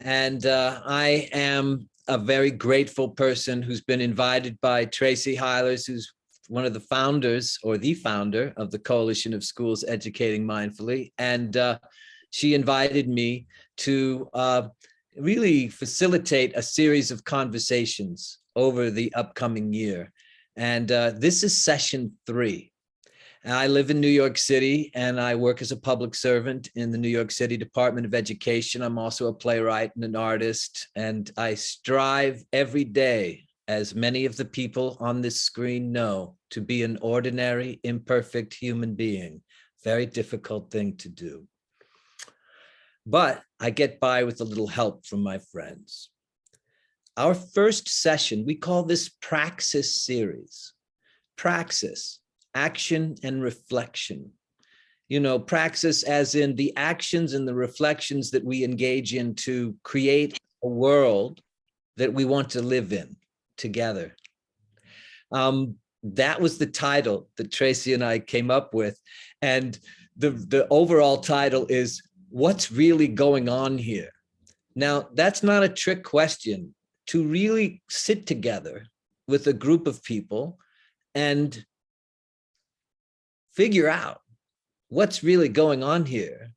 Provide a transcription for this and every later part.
And I am a very grateful person who's been invited by Tracy Heilers, who's one of the founders or the founder of the Coalition of Schools Educating Mindfully. And she invited me to really facilitate a series of conversations over the upcoming year. And this is session 3. I live in New York City and I work as a public servant in the New York City Department of Education. I'm also a playwright and an artist, and I strive every day, as many of the people on this screen know, to be an ordinary, imperfect human being. Very difficult thing to do. But I get by with a little help from my friends. Our first session, we call this Praxis series. Praxis. Action and reflection. You know, praxis as in the actions and the reflections that we engage in to create a world that we want to live in together. That was the title that Tracy and I came up with. And the overall title is, what's really going on here? Now, that's not a trick question. To really sit together with a group of people and figure out what's really going on here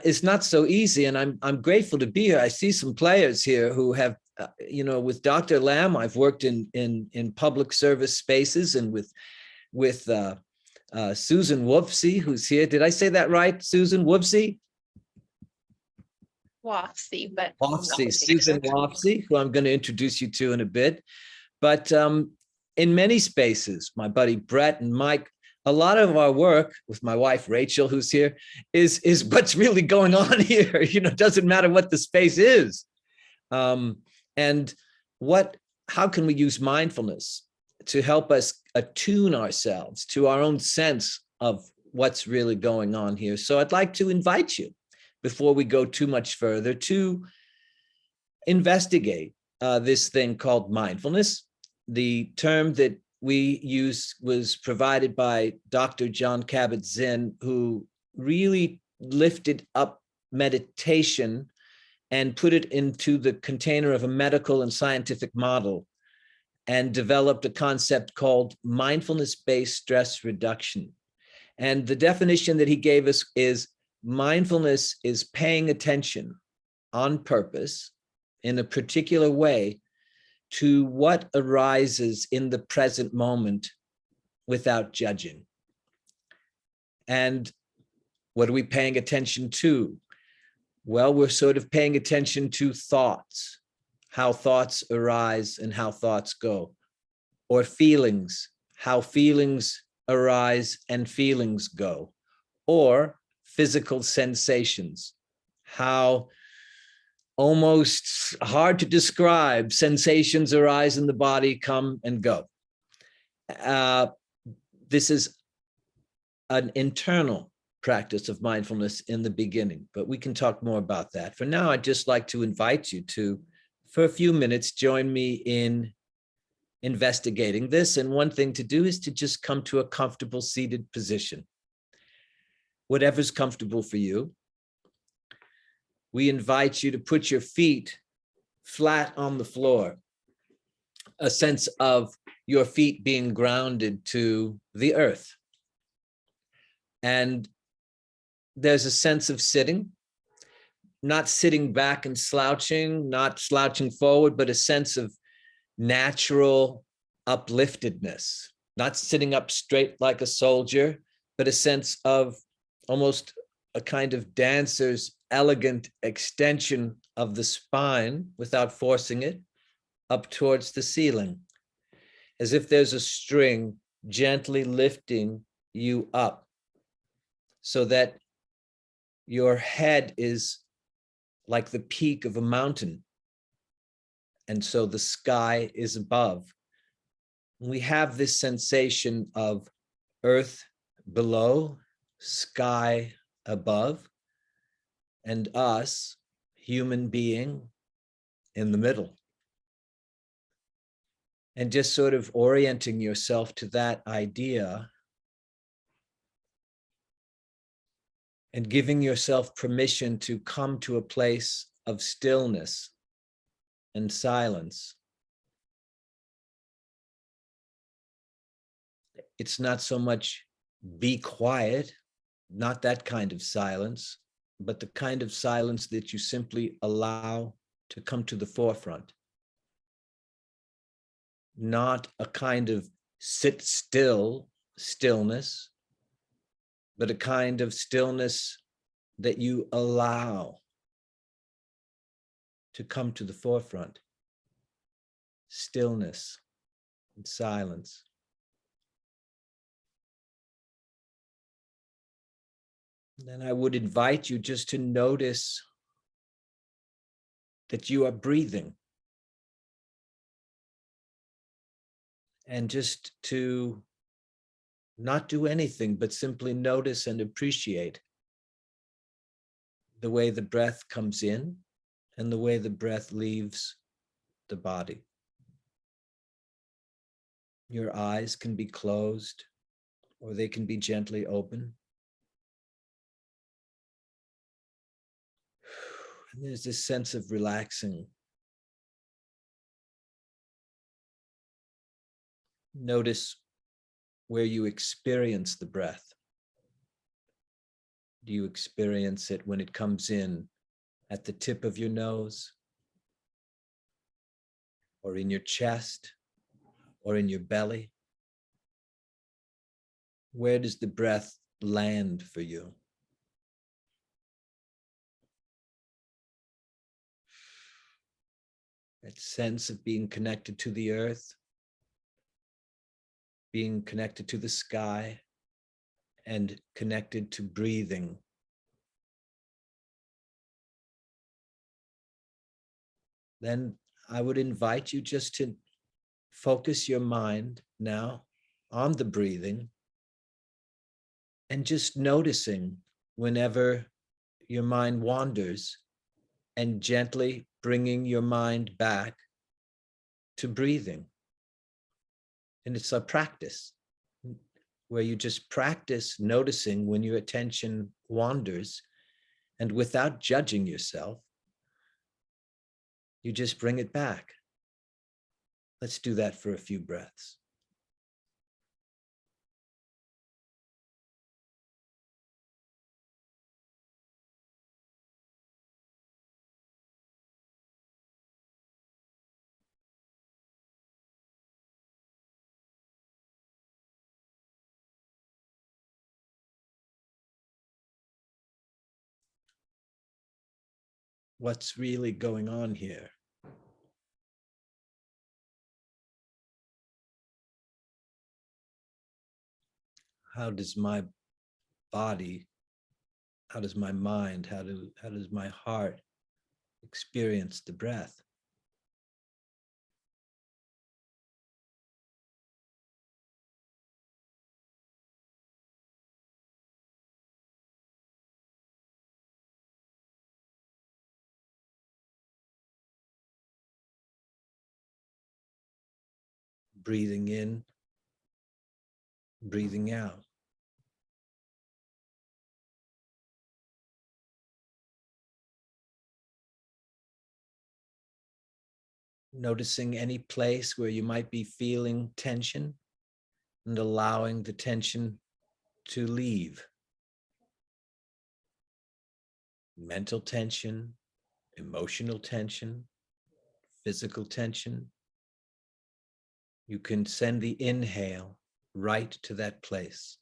is not so easy. And I'm grateful to be here. I see some players here who have, you know, with Dr. Lamb, I've worked in public service spaces, and with Susan Wofsy, who's here. Did I say that right, Susan Wofsy? Wofsy, but Wofsy, Susan Wofsy, who I'm going to introduce you to in a bit. But in many spaces, my buddy Brett and Mike, a lot of our work with my wife, Rachel, who's here, is what's really going on here. You know, it doesn't matter what the space is. And how can we use mindfulness to help us attune ourselves to our own sense of what's really going on here? So I'd like to invite you, before we go too much further, to investigate this thing called mindfulness. The term that we use was provided by Dr. John Kabat-Zinn, who really lifted up meditation and put it into the container of a medical and scientific model, and developed a concept called mindfulness-based stress reduction. And the definition that he gave us is, mindfulness is paying attention on purpose in a particular way to what arises in the present moment without judging. And what are we paying attention to? Well, we're sort of paying attention to thoughts, how thoughts arise and how thoughts go, or feelings, how feelings arise and feelings go, or physical sensations, how almost hard to describe sensations arise in the body, come and go. This is an internal practice of mindfulness in the beginning, but we can talk more about that. For now, I'd just like to invite you to, for a few minutes, join me in investigating this. And one thing to do is to just come to a comfortable seated position. Whatever's comfortable for you. We invite you to put your feet flat on the floor, a sense of your feet being grounded to the earth. And there's a sense of sitting, not sitting back and slouching, not slouching forward, but a sense of natural upliftedness, not sitting up straight like a soldier, but a sense of almost a kind of dancer's elegant extension of the spine without forcing it up towards the ceiling, as if there's a string gently lifting you up so that your head is like the peak of a mountain, and so the sky is above. We have this sensation of earth below, sky above, and us, human being, in the middle. And just sort of orienting yourself to that idea and giving yourself permission to come to a place of stillness and silence. It's not so much be quiet, not that kind of silence, but the kind of silence that you simply allow to come to the forefront. Not a kind of sit still stillness, but a kind of stillness that you allow to come to the forefront. Stillness and silence. Then I would invite you just to notice that you are breathing. And just to not do anything, but simply notice and appreciate the way the breath comes in and the way the breath leaves the body. Your eyes can be closed or they can be gently open. And there's this sense of relaxing. Notice where you experience the breath. Do you experience it when it comes in at the tip of your nose, or in your chest, or in your belly? Where does the breath land for you? That sense of being connected to the earth, being connected to the sky, and connected to breathing. Then I would invite you just to focus your mind now on the breathing and just noticing whenever your mind wanders and gently bringing your mind back to breathing. And it's a practice where you just practice noticing when your attention wanders, and without judging yourself, you just bring it back. Let's do that for a few breaths. What's really going on here? How does my body, how does my mind, how does my heart experience the breath? Breathing in, breathing out. Noticing any place where you might be feeling tension and allowing the tension to leave. Mental tension, emotional tension, physical tension. You can send the inhale right to that place.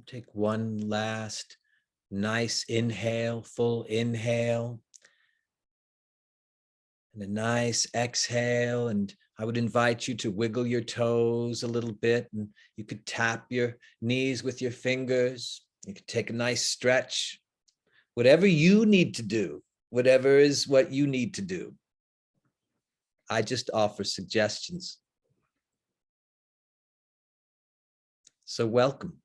Take one last nice inhale, full inhale, and a nice exhale. And I would invite you to wiggle your toes a little bit, and you could tap your knees with your fingers. You could take a nice stretch, whatever you need to do, whatever is what you need to do. I just offer suggestions. So welcome.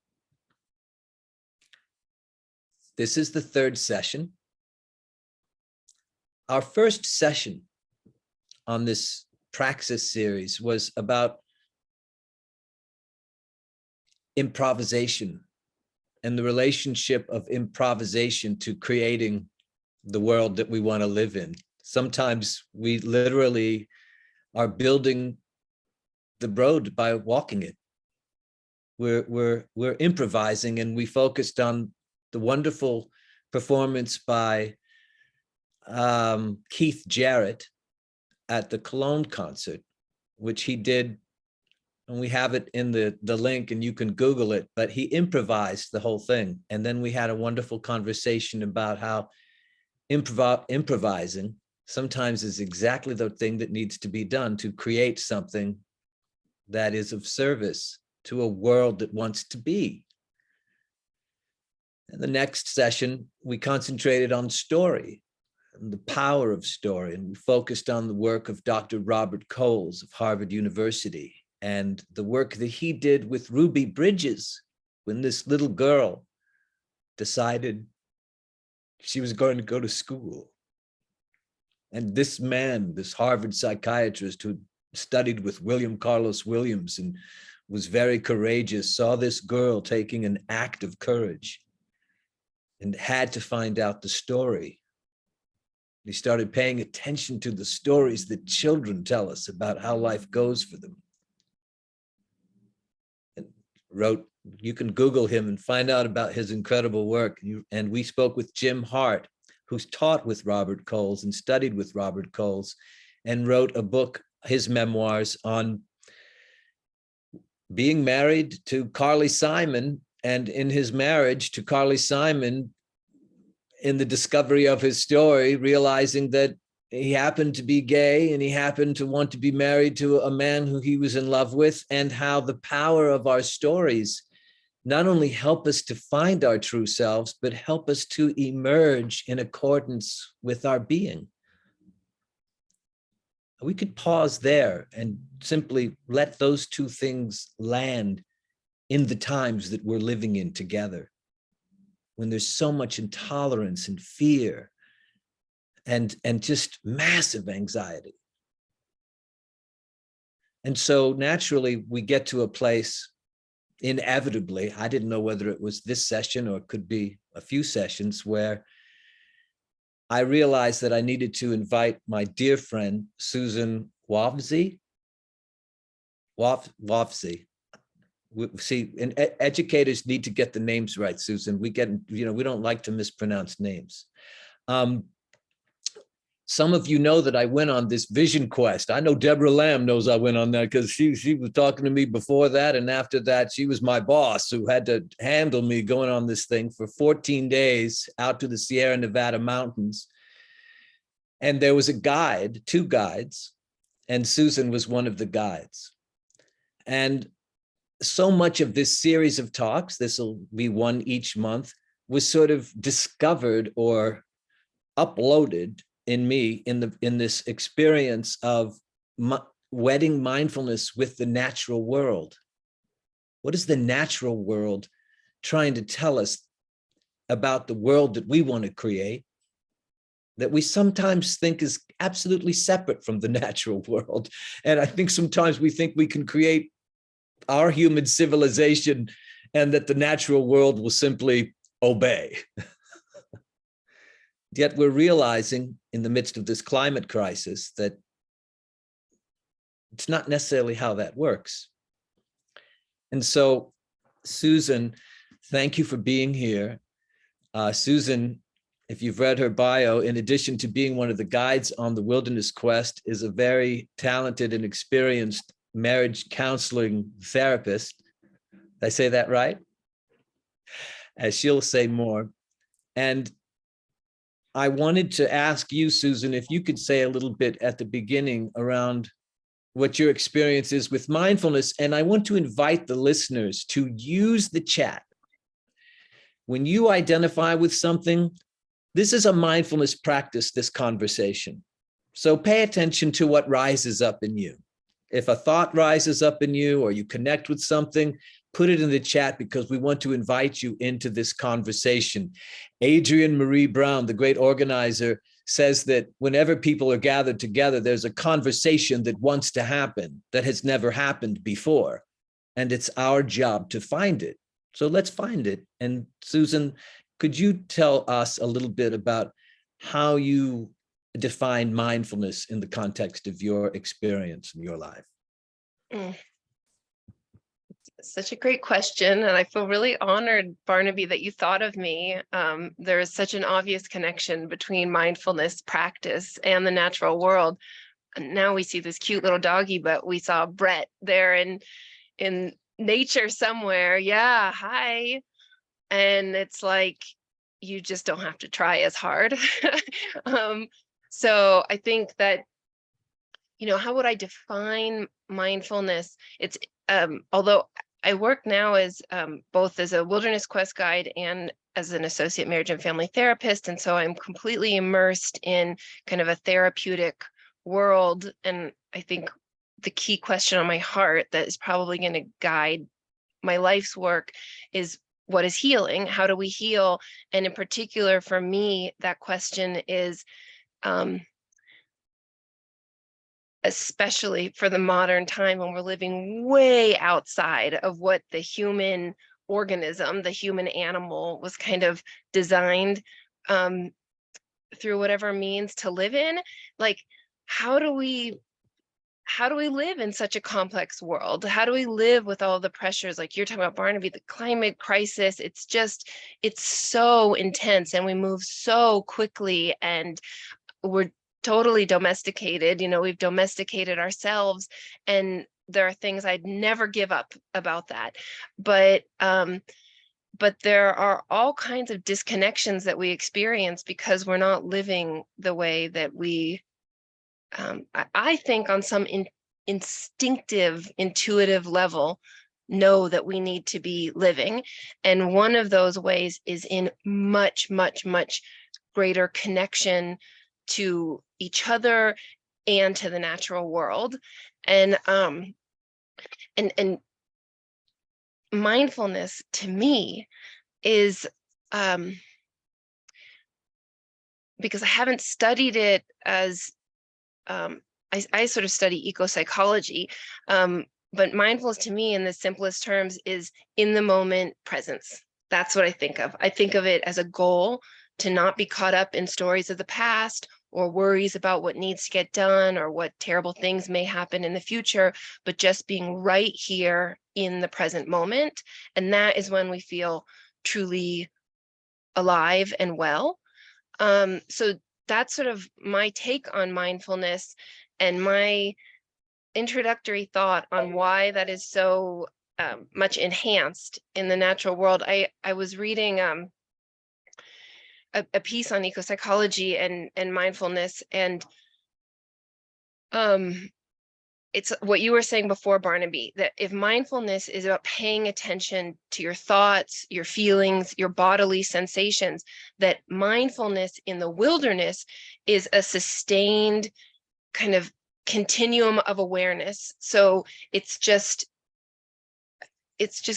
This is the third session. Our first session on this Praxis series was about improvisation and the relationship of improvisation to creating the world that we want to live in. Sometimes we literally are building the road by walking it. We're improvising, and we focused on the wonderful performance by Keith Jarrett at the Cologne concert, which he did, and we have it in the link, and you can Google it, but he improvised the whole thing. And then we had a wonderful conversation about how improvising sometimes is exactly the thing that needs to be done to create something that is of service to a world that wants to be. In the next session, we concentrated on story and the power of story, and we focused on the work of Dr. Robert Coles of Harvard University and the work that he did with Ruby Bridges when this little girl decided she was going to go to school. And this man, this Harvard psychiatrist who studied with William Carlos Williams and was very courageous, saw this girl taking an act of courage and had to find out the story. He started paying attention to the stories that children tell us about how life goes for them. And wrote, you can Google him and find out about his incredible work. And we spoke with Jim Hart, who's taught with Robert Coles and studied with Robert Coles, and wrote a book, his memoirs, on being married to Carly Simon, and in his marriage to Carly Simon, in the discovery of his story, realizing that he happened to be gay and he happened to want to be married to a man who he was in love with, and how the power of our stories not only help us to find our true selves, but help us to emerge in accordance with our being. We could pause there and simply let those two things land in the times that we're living in together, when there's so much intolerance and fear and just massive anxiety. And so naturally we get to a place, inevitably, I didn't know whether it was this session or it could be a few sessions, where I realized that I needed to invite my dear friend, Susan Wofsy. Wofsy. See, and educators need to get the names right, Susan. We don't like to mispronounce names. Some of you know that I went on this vision quest. I know Deborah Lamb knows I went on that because she was talking to me before that. And after that, she was my boss who had to handle me going on this thing for 14 days out to the Sierra Nevada mountains. And there was a guide, 2 guides, and Susan was one of the guides. And so much of this series of talks, this will be one each month, was sort of discovered or uploaded in me in this experience of wedding mindfulness with the natural world. What is the natural world trying to tell us about the world that we want to create, that we sometimes think is absolutely separate from the natural world? And I think sometimes we think we can create our human civilization and that the natural world will simply obey. Yet we're realizing in the midst of this climate crisis that it's not necessarily how that works. And so, Susan, thank you for being here. Susan, if you've read her bio, in addition to being one of the guides on the Wilderness Quest, is a very talented and experienced marriage counseling therapist. Did I say that right? As she'll say more. And I wanted to ask you, Susan, if you could say a little bit at the beginning around what your experience is with mindfulness. And I want to invite the listeners to use the chat. When you identify with something, this is a mindfulness practice, this conversation. So pay attention to what rises up in you. If a thought rises up in you or you connect with something, put it in the chat because we want to invite you into this conversation. Adrienne Marie Brown, the great organizer, says that whenever people are gathered together, there's a conversation that wants to happen that has never happened before. And it's our job to find it. So let's find it. And Susan, could you tell us a little bit about how you define mindfulness in the context of your experience in your life? Such a great question. And I feel really honored, Barnaby, that you thought of me. There is such an obvious connection between mindfulness practice and the natural world. And now we see this cute little doggy, but we saw Brett there in nature somewhere. Yeah, hi. And it's like, you just don't have to try as hard. So I think that, how would I define mindfulness? It's although I work now as both as a wilderness quest guide and as an associate marriage and family therapist. And so I'm completely immersed in kind of a therapeutic world. And I think the key question on my heart that is probably going to guide my life's work is, what is healing? How do we heal? And in particular, for me, that question is, especially for the modern time when we're living way outside of what the human organism, the human animal was kind of designed through whatever means to live in. Like, how do we live in such a complex world? How do we live with all the pressures? Like you're talking about, Barnaby, the climate crisis, it's so intense and we move so quickly and we're totally domesticated. We've domesticated ourselves, and there are things I'd never give up about that. But there are all kinds of disconnections that we experience because we're not living the way that we, I think on some instinctive, intuitive level, know that we need to be living. And one of those ways is in much, much, much greater connection to each other and to the natural world. And mindfulness to me is, because I haven't studied it as, I sort of study eco-psychology, but mindfulness to me in the simplest terms is in the moment presence. That's what I think of. I think of it as a goal to not be caught up in stories of the past or worries about what needs to get done or what terrible things may happen in the future, but just being right here in the present moment. And that is when we feel truly alive and well. So that's sort of my take on mindfulness and my introductory thought on why that is so much enhanced in the natural world. I was reading a piece on eco-psychology and mindfulness, and it's what you were saying before, Barnaby, that if mindfulness is about paying attention to your thoughts, your feelings, your bodily sensations, that mindfulness in the wilderness is a sustained kind of continuum of awareness. So it's just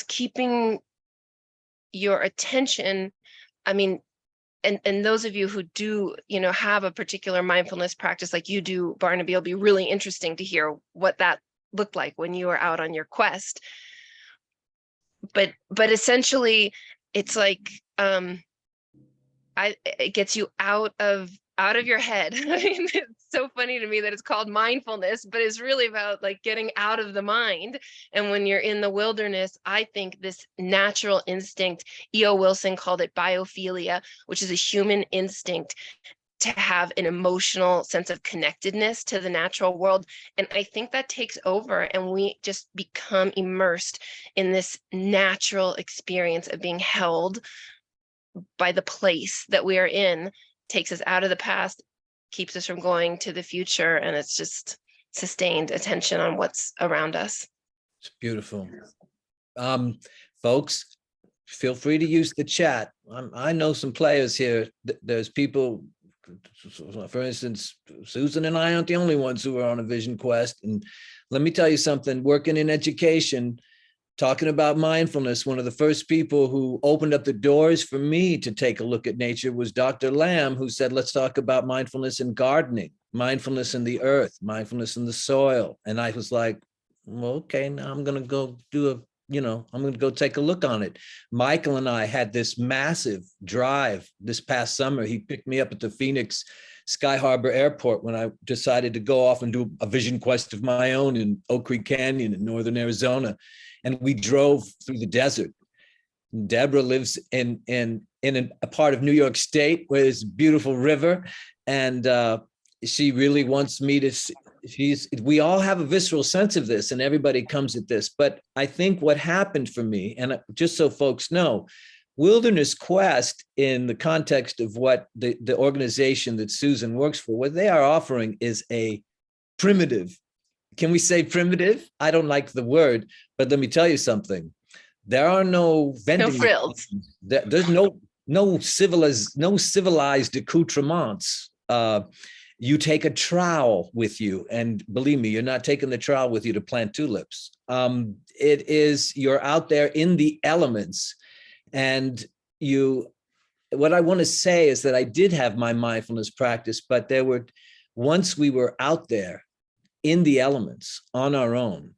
keeping your attention. I mean, and those of you who do, have a particular mindfulness practice like you do, Barnaby, it'll be really interesting to hear what that looked like when you were out on your quest. But essentially, it's like it gets you out of your head. I mean, it's so funny to me that it's called mindfulness, but it's really about like getting out of the mind. And when you're in the wilderness, I think this natural instinct, E.O. Wilson called it biophilia, which is a human instinct to have an emotional sense of connectedness to the natural world. And I think that takes over and we just become immersed in this natural experience of being held by the place that we are in, takes us out of the past, keeps us from going to the future, and it's just sustained attention on what's around us. It's beautiful. Folks, feel free to use the chat. I know some players here. There's people, for instance, Susan and I aren't the only ones who are on a vision quest. And let me tell you something, working in education, talking about mindfulness, one of the first people who opened up the doors for me to take a look at nature was Dr. Lamb, who said, let's talk about mindfulness in gardening, mindfulness in the earth, mindfulness in the soil. And I was like, well, okay, now I'm going to go I'm going to go take a look on it. Michael and I had this massive drive this past summer. He picked me up at the Phoenix Sky Harbor Airport when I decided to go off and do a vision quest of my own in Oak Creek Canyon in northern Arizona. And we drove through the desert. Deborah lives in a part of New York State where there's a beautiful river. And she really wants me to see, we all have a visceral sense of this and everybody comes at this. But I think what happened for me, and just so folks know, Wilderness Quest, in the context of what the organization that Susan works for, what they are offering is a primitive. Can we say primitive? I don't like the word, but let me tell you something. There are no vending. No frills. There's no civilized accoutrements. You take a trowel with you, and believe me, you're not taking the trowel with you to plant tulips. You're out there in the elements, and what I want to say is that I did have my mindfulness practice, but once we were out there in the elements on our own,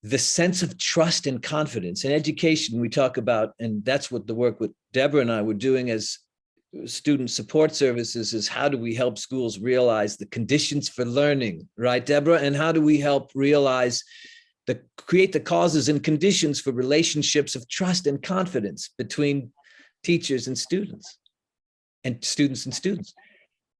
the sense of trust and confidence. In education, we talk about, and that's what the work with Deborah and I were doing as student support services, is how do we help schools realize the conditions for learning, right, Deborah? And how do we help create the causes and conditions for relationships of trust and confidence between teachers and students, and students and students.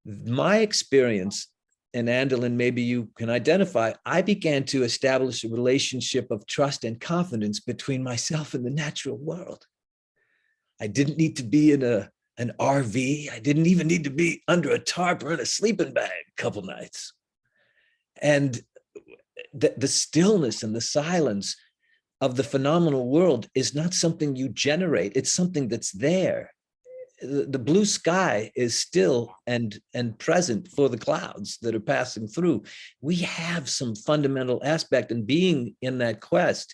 My experience, and Andolin, maybe you can identify, I began to establish a relationship of trust and confidence between myself and the natural world. I didn't need to be in an RV. I didn't even need to be under a tarp or in a sleeping bag a couple nights. And the stillness and the silence of the phenomenal world is not something you generate. It's something that's there. The blue sky is still and present for the clouds that are passing through. We have some fundamental aspect in being in that quest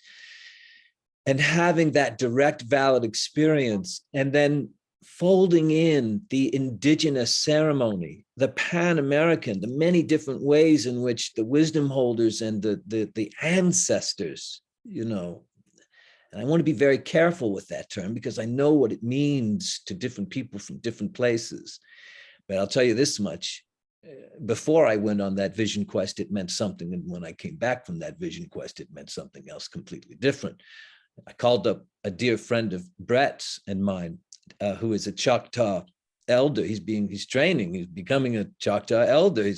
and having that direct, valid experience, and then folding in the indigenous ceremony, the Pan-American, the many different ways in which the wisdom holders and the ancestors, and I want to be very careful with that term because I know what it means to different people from different places. But I'll tell you this much, before I went on that vision quest, it meant something. And when I came back from that vision quest, it meant something else completely different. I called up a dear friend of Brett's and mine, who is a Choctaw elder. He's becoming a Choctaw elder.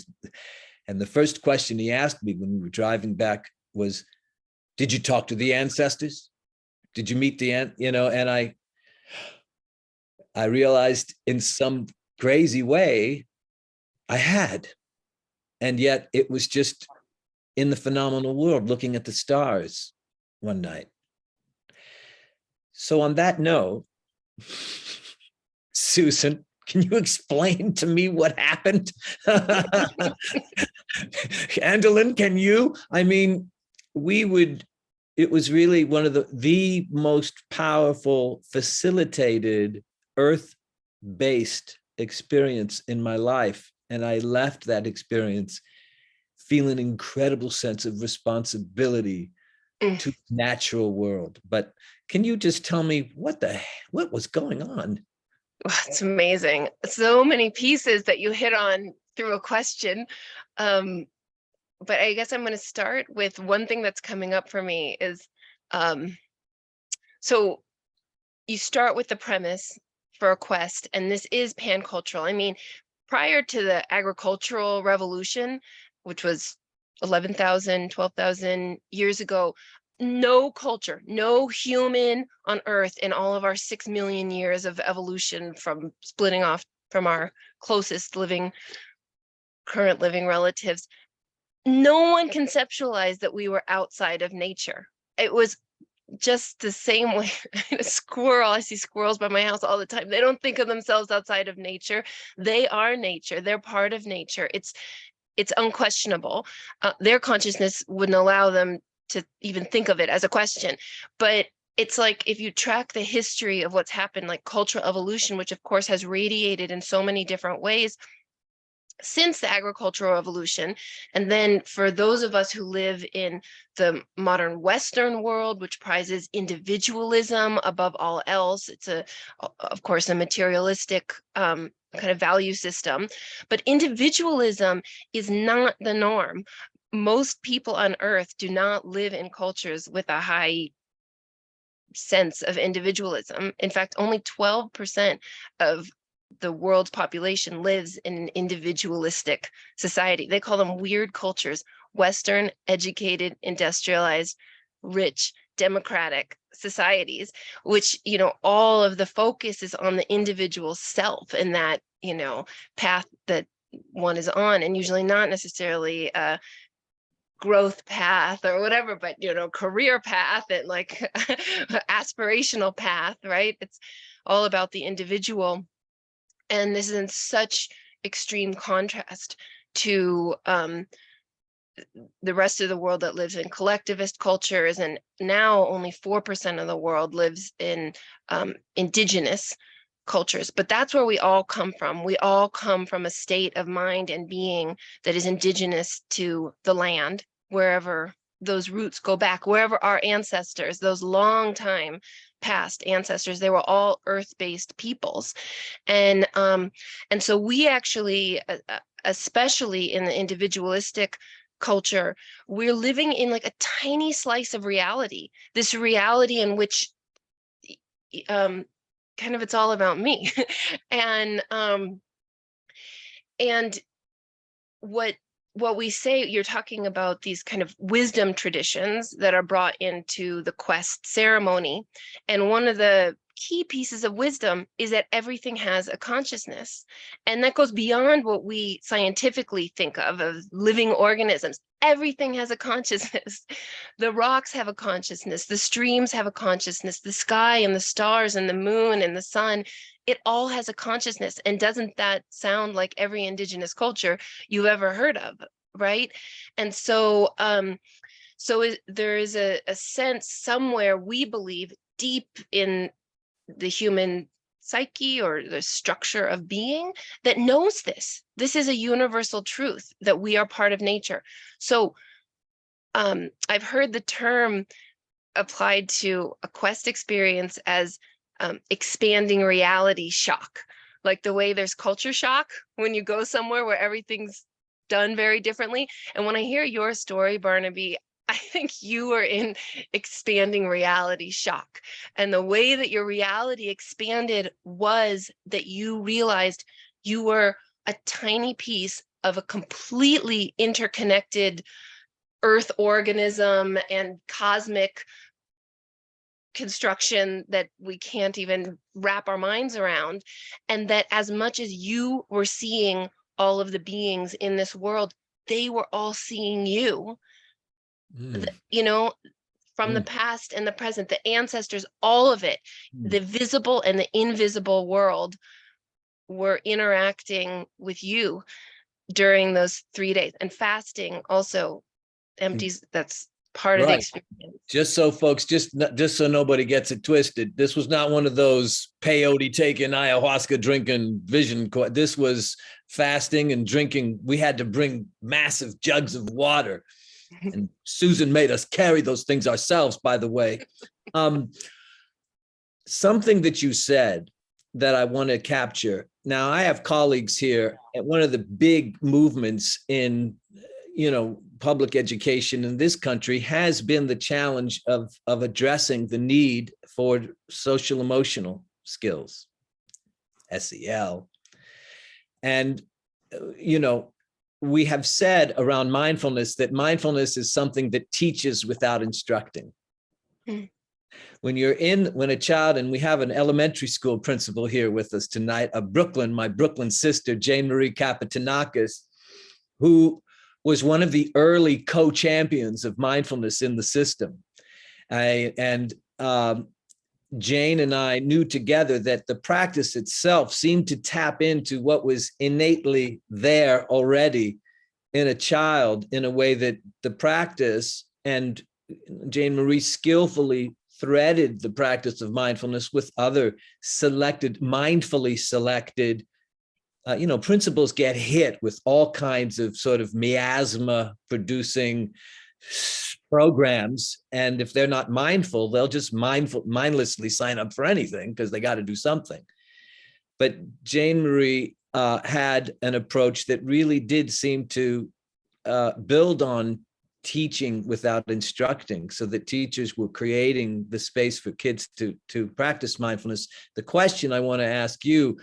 And the first question he asked me when we were driving back was, did you talk to the ancestors? Did you meet and I realized in some crazy way I had, and yet it was just in the phenomenal world looking at the stars one night. So on that note, Susan, can you explain to me what happened? Andolin, can you? I mean, it was really one of the most powerful facilitated earth-based experience in my life. And I left that experience feeling an incredible sense of responsibility to the natural world. But can you just tell me what was going on? It's amazing. So many pieces that you hit on through a question. But I guess I'm going to start with one thing that's coming up for me is, so you start with the premise for a quest, and this is pan-cultural. I mean, prior to the agricultural revolution, which was 11,000, 12,000 years ago, no culture, no human on Earth in all of our 6 million years of evolution from splitting off from our closest current living relatives, no one conceptualized that we were outside of nature. It was just the same way. A squirrel, I see squirrels by my house all the time. They don't think of themselves outside of nature. They are nature. They're part of nature. It's unquestionable. Their consciousness wouldn't allow them to even think of it as a question. But it's like, if you track the history of what's happened, like cultural evolution, which of course has radiated in so many different ways since the agricultural revolution. And then for those of us who live in the modern Western world, which prizes individualism above all else, it's of course, a materialistic kind of value system, but individualism is not the norm. Most people on earth do not live in cultures with a high sense of individualism. In fact, only 12% of the world's population lives in an individualistic society. They call them weird cultures: Western, educated, industrialized, rich, democratic societies, which, all of the focus is on the individual self and that, path that one is on, and usually not necessarily a growth path or whatever, but career path and like aspirational path, right? It's all about the individual. And this is in such extreme contrast to the rest of the world that lives in collectivist cultures. And now only 4% of the world lives in indigenous cultures. But that's where we all come from. We all come from a state of mind and being that is indigenous to the land, wherever those roots go back, wherever our ancestors, those long time past ancestors, they were all earth-based peoples. And so we actually, especially in the individualistic culture, we're living in like a tiny slice of reality, this reality in which kind of it's all about me. And what we say, you're talking about these kind of wisdom traditions that are brought into the quest ceremony. And one of the key pieces of wisdom is that everything has a consciousness. And that goes beyond what we scientifically think of as living organisms. Everything has a consciousness. The rocks have a consciousness. The streams have a consciousness. The sky and the stars and the moon and the sun, it all has a consciousness. And doesn't that sound like every indigenous culture you've ever heard of, right? And so there is a sense somewhere, we believe, deep in the human psyche or the structure of being that knows this. This is a universal truth that we are part of nature. So I've heard the term applied to a quest experience as expanding reality shock, like the way there's culture shock when you go somewhere where everything's done very differently. And when I hear your story, Barnaby, I think you were in expanding reality shock. And the way that your reality expanded was that you realized you were a tiny piece of a completely interconnected earth organism and cosmic construction that we can't even wrap our minds around. And that as much as you were seeing all of the beings in this world, they were all seeing you. From the past and the present, the ancestors, all of it, the visible and the invisible world were interacting with you during those 3 days. And fasting also empties, that's part of the experience. Just so folks, just so nobody gets it twisted, this was not one of those peyote taking, ayahuasca drinking vision. This was fasting and drinking. We had to bring massive jugs of water. And Susan made us carry those things ourselves, by the way. Something that you said that I want to capture. Now, I have colleagues here at one of the big movements in, public education in this country has been the challenge of addressing the need for social emotional skills, SEL. And, we have said around mindfulness that mindfulness is something that teaches without instructing. When a child, and we have an elementary school principal here with us tonight, my Brooklyn sister, Jane Marie Kapitanakis, who was one of the early co-champions of mindfulness in the system. Jane and I knew together that the practice itself seemed to tap into what was innately there already in a child, in a way that the practice and Jane Marie skillfully threaded the practice of mindfulness with other selected, mindfully selected, principles get hit with all kinds of sort of miasma producing programs. And if they're not mindful, they'll just mindlessly sign up for anything because they got to do something. But Jane Marie had an approach that really did seem to build on teaching without instructing, so that teachers were creating the space for kids to practice mindfulness. The question I want to ask you,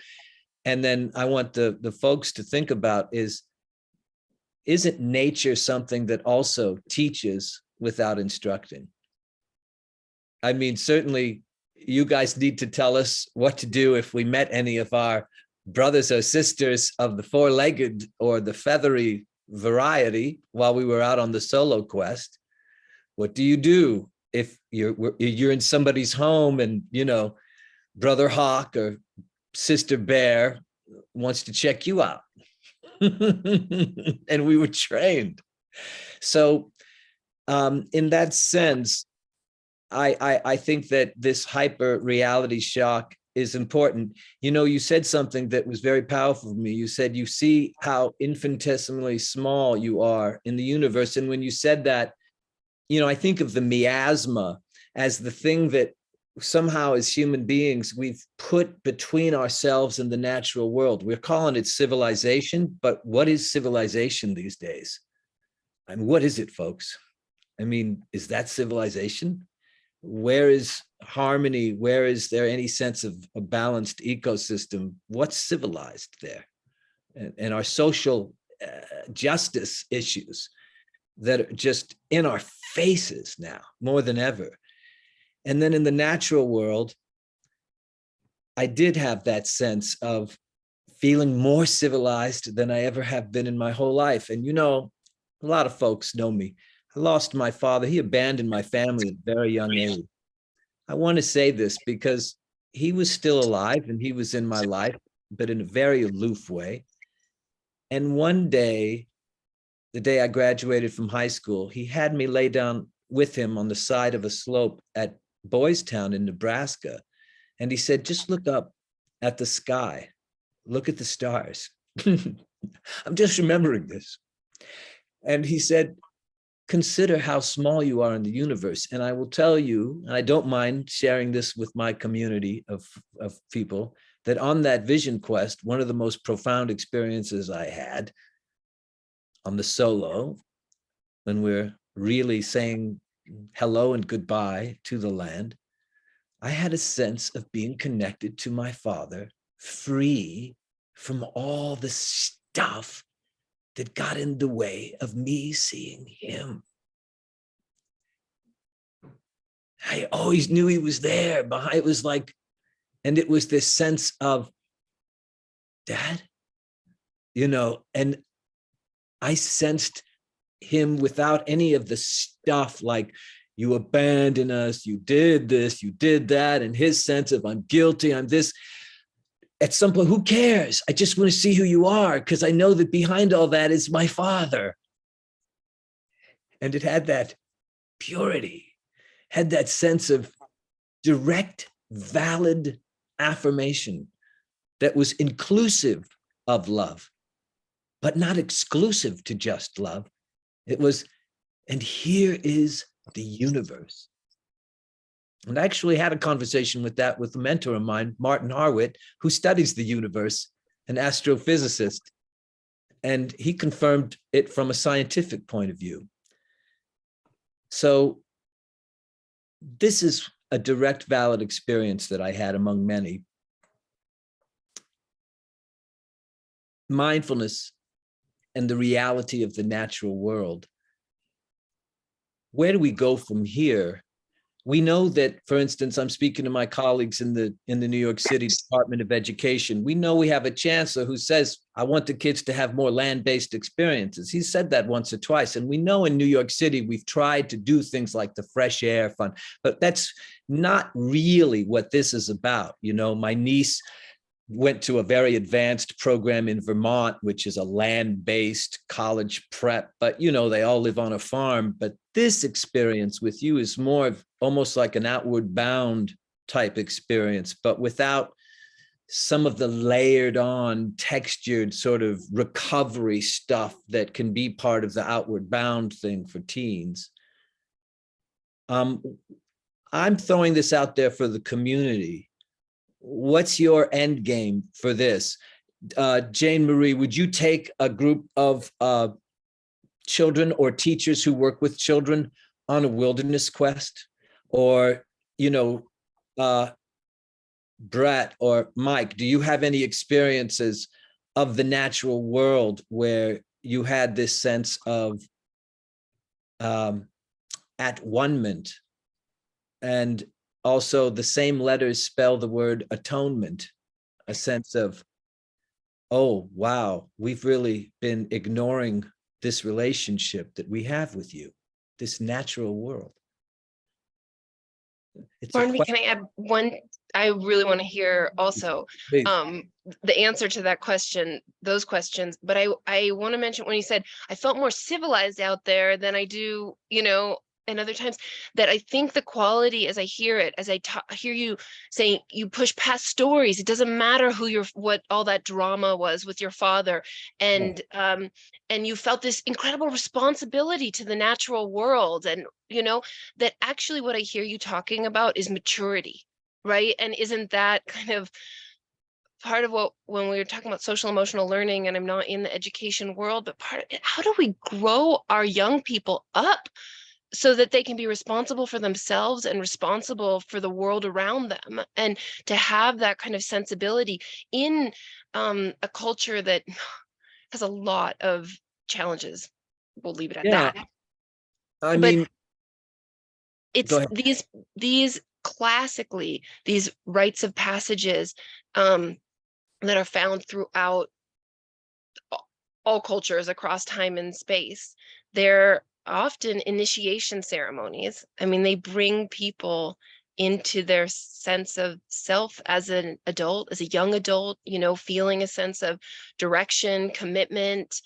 and then I want the folks to think about, isn't nature something that also teaches without instructing? I mean, certainly you guys need to tell us what to do if we met any of our brothers or sisters of the four-legged or the feathery variety while we were out on the solo quest. What do you do if you're in somebody's home and, Brother Hawk or Sister Bear wants to check you out? And we were trained. So in that sense, I think that this hyper reality shock is important. You said something that was very powerful for me. You said you see how infinitesimally small you are in the universe. And when you said that, I think of the miasma as the thing that somehow as human beings, we've put between ourselves and the natural world. We're calling it civilization, but what is civilization these days? I mean, what is it, folks? I mean, is that civilization? Where is harmony? Where is there any sense of a balanced ecosystem? What's civilized there? And our social justice issues that are just in our faces now more than ever. And then in the natural world, I did have that sense of feeling more civilized than I ever have been in my whole life. And a lot of folks know me. I lost my father. He abandoned my family at a very young age. I want to say this because he was still alive and he was in my life, but in a very aloof way. And one day, the day I graduated from high school, he had me lay down with him on the side of a slope at Boys Town in Nebraska. And he said, just look up at the sky, look at the stars. I'm just remembering this. And he said, consider how small you are in the universe. And I will tell you, and I don't mind sharing this with my community of people, that on that vision quest, one of the most profound experiences I had on the solo, when we're really saying hello and goodbye to the land, I had a sense of being connected to my father, free from all the stuff that got in the way of me seeing him. I always knew he was there behind. It was like, and it was this sense of, Dad, and I sensed him without any of the stuff like, you abandoned us, you did this, you did that, and his sense of, I'm guilty, I'm this. At some point, who cares? I just want to see who you are, because I know that behind all that is my father. And it had that purity, had that sense of direct, valid affirmation that was inclusive of love, but not exclusive to just love. It was, and here is the universe. And I actually had a conversation with a mentor of mine, Martin Harwitt, who studies the universe, an astrophysicist. And he confirmed it from a scientific point of view. So this is a direct, valid experience that I had among many. Mindfulness and the reality of the natural world. Where do we go from here? We know that, for instance, I'm speaking to my colleagues in the New York City Department of Education. We know we have a chancellor who says, I want the kids to have more land-based experiences. He said that once or twice. And we know in New York City, we've tried to do things like the Fresh Air Fund, but that's not really what this is about. My niece went to a very advanced program in Vermont, which is a land-based college prep, but they all live on a farm. But this experience with you is more of almost like an outward bound type experience, but without some of the layered on textured sort of recovery stuff that can be part of the outward bound thing for teens. I'm throwing this out there for the community. What's your end game for this? Jane Marie, would you take a group of children or teachers who work with children on a wilderness quest? Or, Brett or Mike, do you have any experiences of the natural world where you had this sense of at one-ment? And also the same letters spell the word atonement, a sense of, oh, wow, we've really been ignoring this relationship that we have with you, this natural world. Barnaby, can I add one? I really want to hear also the answer to that question, those questions. But I want to mention when you said, I felt more civilized out there than I do, and other times, that I think the quality, as I hear it, as I hear you saying, you push past stories. It doesn't matter what all that drama was with your father, and you felt this incredible responsibility to the natural world, and that actually what I hear you talking about is maturity, right? And isn't that kind of part of when we were talking about social emotional learning, and I'm not in the education world, but part of it, how do we grow our young people up so that they can be responsible for themselves and responsible for the world around them, and to have that kind of sensibility in a culture that has a lot of challenges. We'll leave it at that. I mean, it's these classically, these rites of passages that are found throughout all cultures across time and space. They're often initiation ceremonies. I mean, they bring people into their sense of self as an adult, as a young adult, feeling a sense of direction, commitment,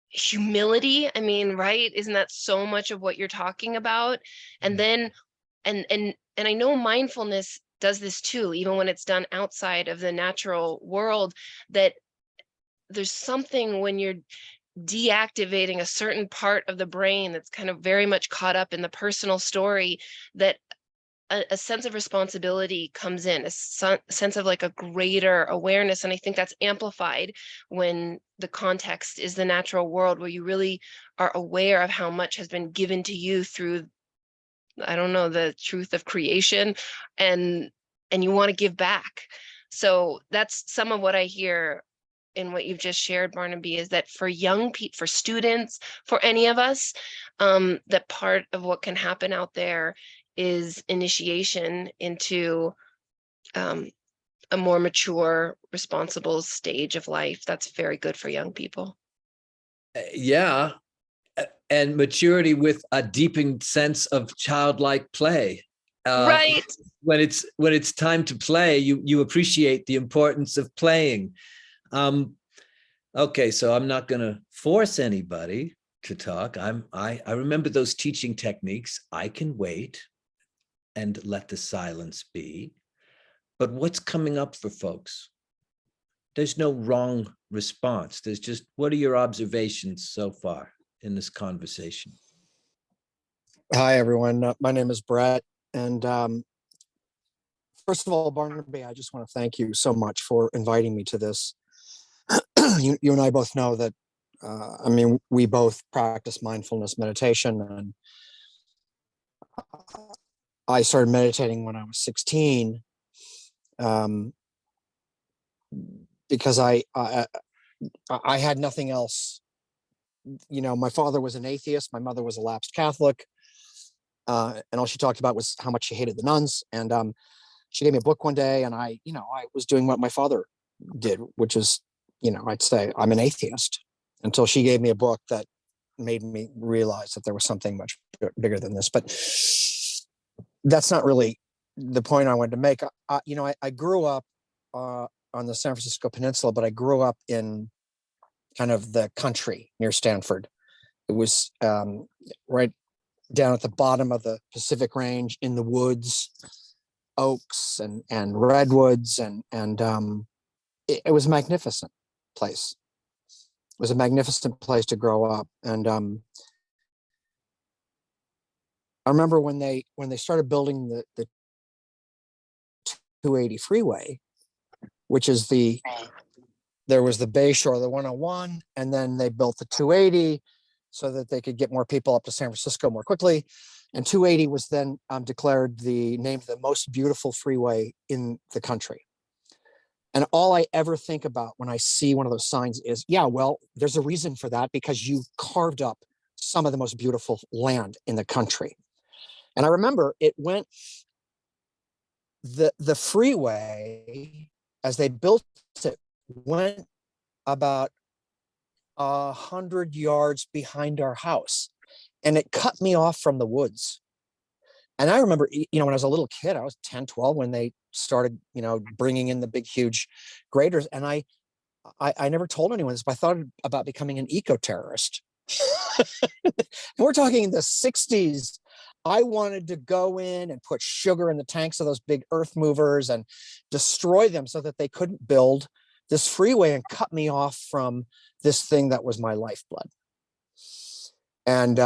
humility. I mean, right? Isn't that so much of what you're talking about? And then, and I know mindfulness does this too, even when it's done outside of the natural world, that there's something when you're deactivating a certain part of the brain that's kind of very much caught up in the personal story, that a sense of responsibility comes in, a sense of like a greater awareness. And I think that's amplified when the context is the natural world, where you really are aware of how much has been given to you through, I don't know, the truth of creation, and you want to give back. So that's some of what I hear in what you've just shared, Barnaby, is that for young people, for students, for any of us, that part of what can happen out there is initiation into a more mature, responsible stage of life. That's very good for young people. Yeah. And maturity with a deepened sense of childlike play. Right. When it's time to play, you appreciate the importance of playing. Okay, so I'm not going to force anybody to talk. I remember those teaching techniques. I can wait and let the silence be. But what's coming up for folks? There's no wrong response. There's just, what are your observations so far in this conversation? Hi, everyone. My name is Brett. And first of all, Barnaby, I just want to thank you so much for inviting me to this. You and I both know that, I mean, we both practice mindfulness meditation, and I started meditating when I was 16 because I had nothing else. My father was an atheist. My mother was a lapsed Catholic. And all she talked about was how much she hated the nuns. And she gave me a book one day, and I was doing what my father did, which is, I'd say I'm an atheist, until she gave me a book that made me realize that there was something much bigger than this. But that's not really the point I wanted to make. I grew up on the San Francisco Peninsula, but I grew up in kind of the country near Stanford. It was right down at the bottom of the Pacific Range in the woods, oaks and redwoods, and it was a magnificent place. It was a magnificent place to grow up. And I remember when they started building the 280 freeway, which is there was the Bay Shore, the 101, and then they built the 280 so that they could get more people up to San Francisco more quickly. And 280 was then declared the name of the most beautiful freeway in the country. And all I ever think about when I see one of those signs is, yeah, well, there's a reason for that, because you carved up some of the most beautiful land in the country. And I remember it went, the freeway, as they built it, went about 100 yards behind our house, and it cut me off from the woods. And I remember, when I was a little kid, I was 10, 12, when they started, bringing in the big, huge graders. And I never told anyone this, but I thought about becoming an eco-terrorist. And we're talking in the 60s. I wanted to go in and put sugar in the tanks of those big earth movers and destroy them so that they couldn't build this freeway and cut me off from this thing that was my lifeblood. And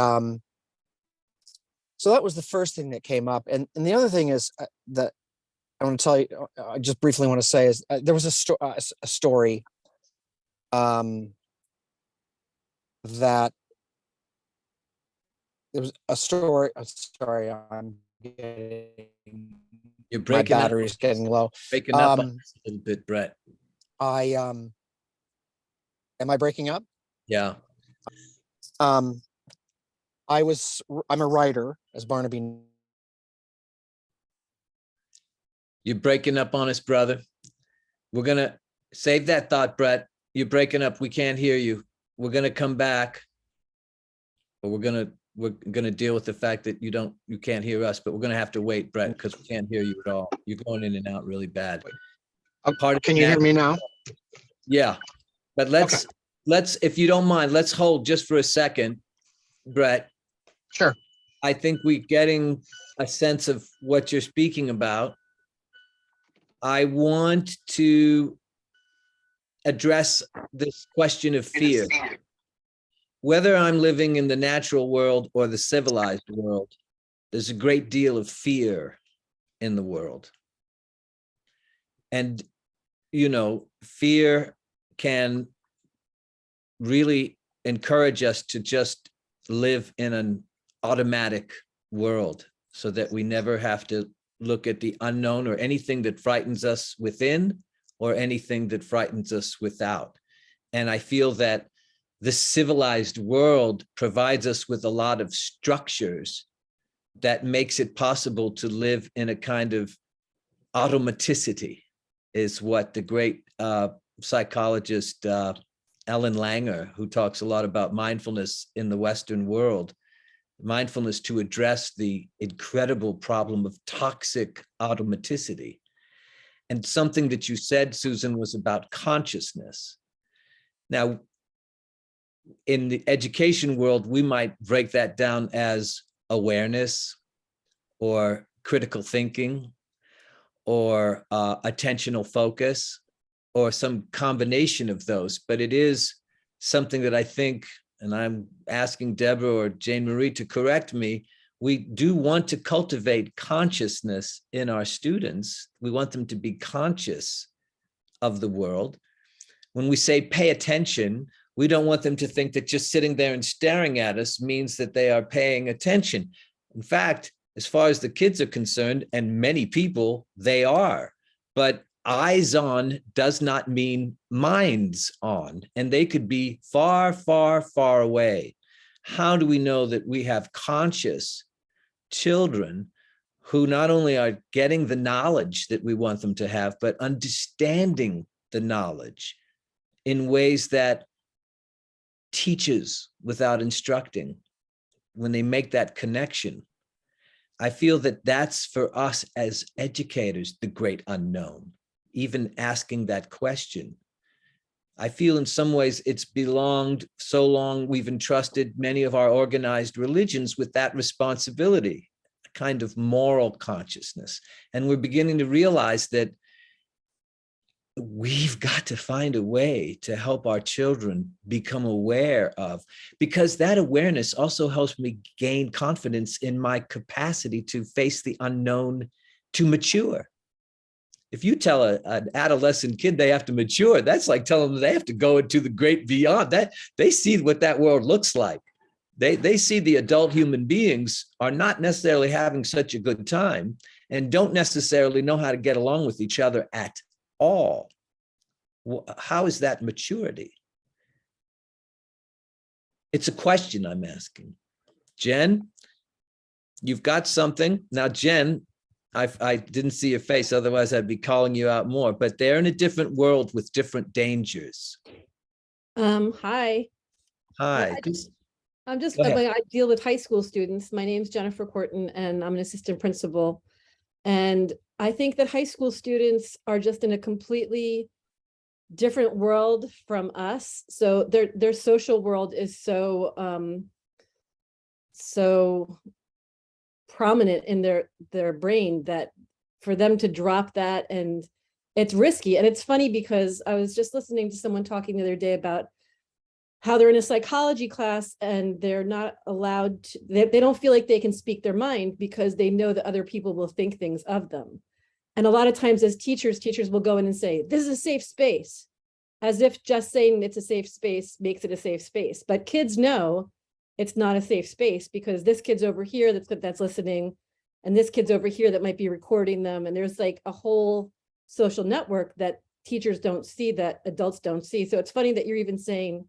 so that was the first thing that came up. And the other thing is that I want to tell you, I just briefly want to say is there was a story that there was a story. Sorry, I'm getting, you're breaking my battery's getting low. Breaking up a little bit, Brett. Am I breaking up? Yeah. I'm a writer, as Barnaby. You're breaking up on us, brother. We're gonna save that thought, Brett. You're breaking up. We can't hear you. We're gonna come back, but we're gonna deal with the fact that you can't hear us, but we're gonna have to wait, Brett, because we can't hear you at all. You're going in and out really bad. Can you hear me now? Yeah, but let's, if you don't mind, let's hold just for a second, Brett. Sure. I think we're getting a sense of what you're speaking about. I want to address this question of fear. Whether I'm living in the natural world or the civilized world, there's a great deal of fear in the world. And, fear can really encourage us to just live in an automatic world so that we never have to look at the unknown or anything that frightens us within or anything that frightens us without. And I feel that the civilized world provides us with a lot of structures that makes it possible to live in a kind of automaticity, is what the great psychologist Ellen Langer, who talks a lot about mindfulness in the Western world, mindfulness to address the incredible problem of toxic automaticity. And something that you said, Susan, was about consciousness. Now, in the education world, we might break that down as awareness or critical thinking or attentional focus or some combination of those. But it is something that I think, and I'm asking Deborah or Jane Marie to correct me, we do want to cultivate consciousness in our students. We want them to be conscious of the world. When we say pay attention, we don't want them to think that just sitting there and staring at us means that they are paying attention. In fact, as far as the kids are concerned, and many people, they are. But eyes on does not mean minds on, and they could be far, far, far away. How do we know that we have conscious children who not only are getting the knowledge that we want them to have, but understanding the knowledge in ways that teaches without instructing? When they make that connection, I feel that that's, for us as educators, the great unknown. even asking that question. I feel in some ways it's belonged so long, we've entrusted many of our organized religions with that responsibility, a kind of moral consciousness. And we're beginning to realize that we've got to find a way to help our children become aware of, because that awareness also helps me gain confidence in my capacity to face the unknown, to mature. If you tell an adolescent kid they have to mature, that's like telling them they have to go into the great beyond. That they see what that world looks like. They see the adult human beings are not necessarily having such a good time and don't necessarily know how to get along with each other at all. How is that maturity? It's a question I'm asking. Jen, you've got something. Now, Jen, I didn't see your face, otherwise I'd be calling you out more, but they're in a different world with different dangers. Hi. Hi. I deal with high school students. My name's Jennifer Corton and I'm an assistant principal. And I think that high school students are just in a completely different world from us. So their social world is so prominent in their brain that for them to drop that, and it's risky. And it's funny because I was just listening to someone talking the other day about how they're in a psychology class and they're not allowed to, they don't feel like they can speak their mind because they know that other people will think things of them. And a lot of times as teachers will go in and say, this is a safe space, as if just saying it's a safe space makes it a safe space. But kids know it's not a safe space because this kid's over here that's listening, and this kid's over here that might be recording them. And there's like a whole social network that teachers don't see, that adults don't see. So it's funny that you're even saying,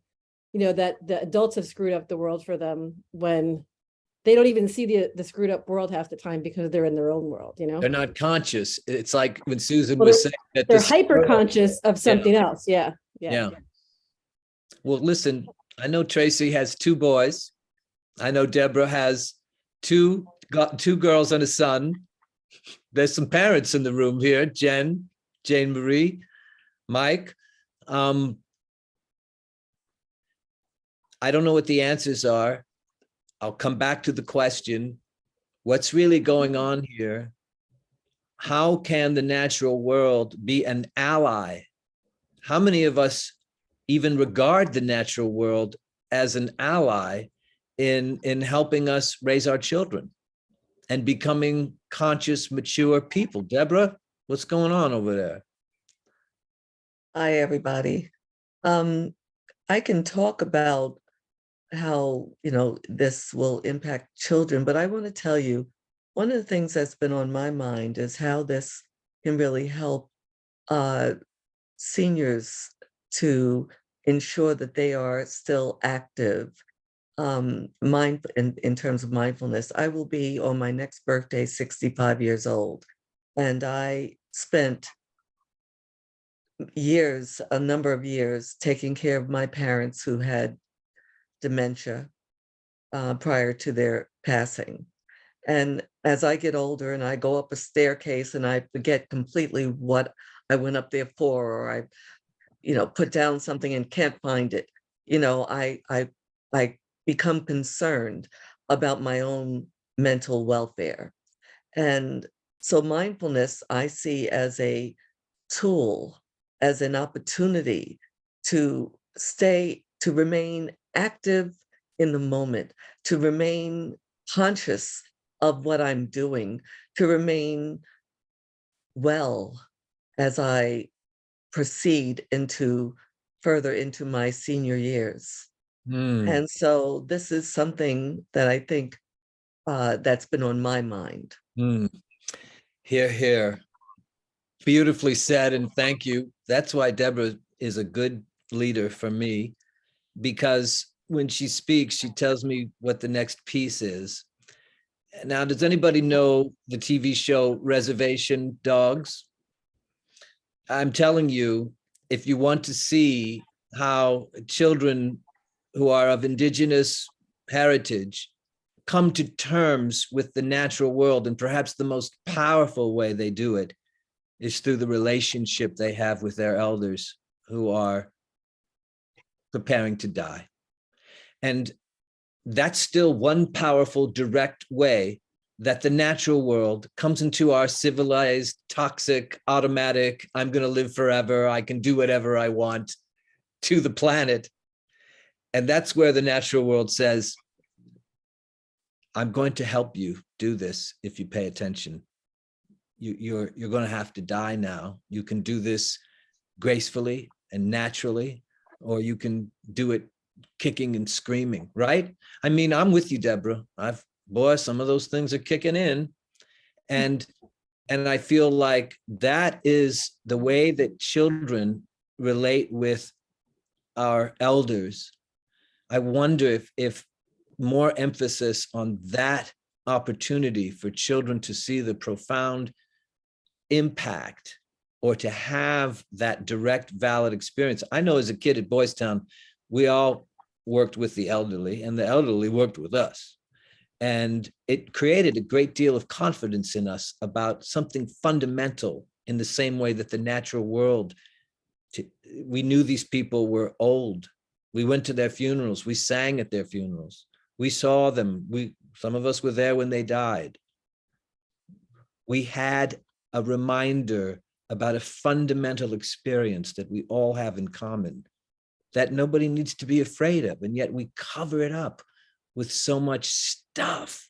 that the adults have screwed up the world for them when they don't even see the screwed up world half the time because they're in their own world, They're not conscious. It's like when Susan Well, was saying that they're hyper conscious of something else. Yeah. Well, listen, I know Tracy has 2 boys. I know Deborah has two girls and a son. There's some parents in the room here, Jane Marie, Mike. I don't know what the answers are. I'll come back to the question. What's really going on here? How can the natural world be an ally? How many of us even regard the natural world as an ally in helping us raise our children and becoming conscious, mature people? Deborah, what's going on over there? Hi, everybody. I can talk about how, this will impact children, but I want to tell you, one of the things that's been on my mind is how this can really help seniors to ensure that they are still active in terms of mindfulness. I will be on my next birthday 65 years old, and I spent a number of years taking care of my parents who had dementia prior to their passing. And as I get older and I go up a staircase and I forget completely what I went up there for, or I put down something and can't find it, I become concerned about my own mental welfare. And so mindfulness I see as a tool, as an opportunity to remain active in the moment, to remain conscious of what I'm doing, to remain well as I proceed further into my senior years. And so this is something that I think that's been on my mind. Hear, hear. Beautifully said, and thank you. That's why Deborah is a good leader for me, because when she speaks, she tells me what the next piece is. Now, does anybody know the TV show Reservation Dogs? I'm telling you, if you want to see how children who are of indigenous heritage come to terms with the natural world, and perhaps the most powerful way they do it is through the relationship they have with their elders who are preparing to die. And that's still one powerful, direct way that the natural world comes into our civilized, toxic, automatic, I'm going to live forever, I can do whatever I want to the planet. And that's where the natural world says, I'm going to help you do this if you pay attention. You're going to have to die now. You can do this gracefully and naturally, or you can do it kicking and screaming, right? I mean, I'm with you, Deborah. Some of those things are kicking in. And I feel like that is the way that children relate with our elders. I wonder if more emphasis on that opportunity for children to see the profound impact or to have that direct, valid experience. I know as a kid at Boys Town, we all worked with the elderly and the elderly worked with us. And it created a great deal of confidence in us about something fundamental in the same way that the natural world, we knew these people were old. We went to their funerals. We sang at their funerals. We saw them. Some of us were there when they died. We had a reminder about a fundamental experience that we all have in common that nobody needs to be afraid of. And yet we cover it up with so much stuff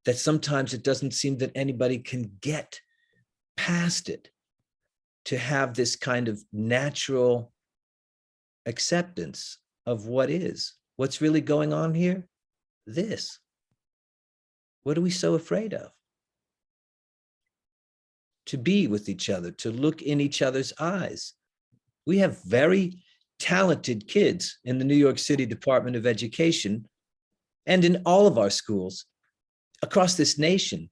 that sometimes it doesn't seem that anybody can get past it, to have this kind of natural acceptance of what is. What's really going on here? This. What are we so afraid of? To be with each other, to look in each other's eyes. We have very talented kids in the New York City Department of Education and in all of our schools across this nation.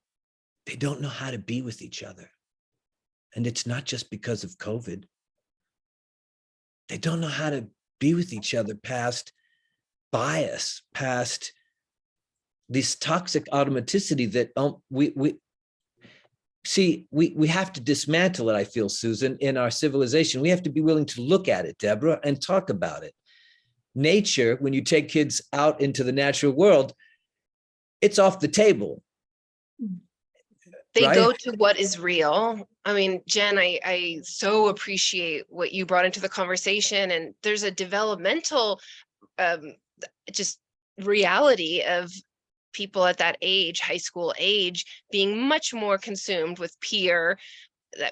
They don't know how to be with each other. And it's not just because of COVID. They don't know how to be with each other past bias, past this toxic automaticity that we have to dismantle it, I feel, Susan, in our civilization. We have to be willing to look at it, Deborah, and talk about it. Nature, when you take kids out into the natural world, it's off the table. They right? go to what is real. I mean, Jen, I so appreciate what you brought into the conversation. And there's a developmental just reality of people at that age, high school age, being much more consumed with peer.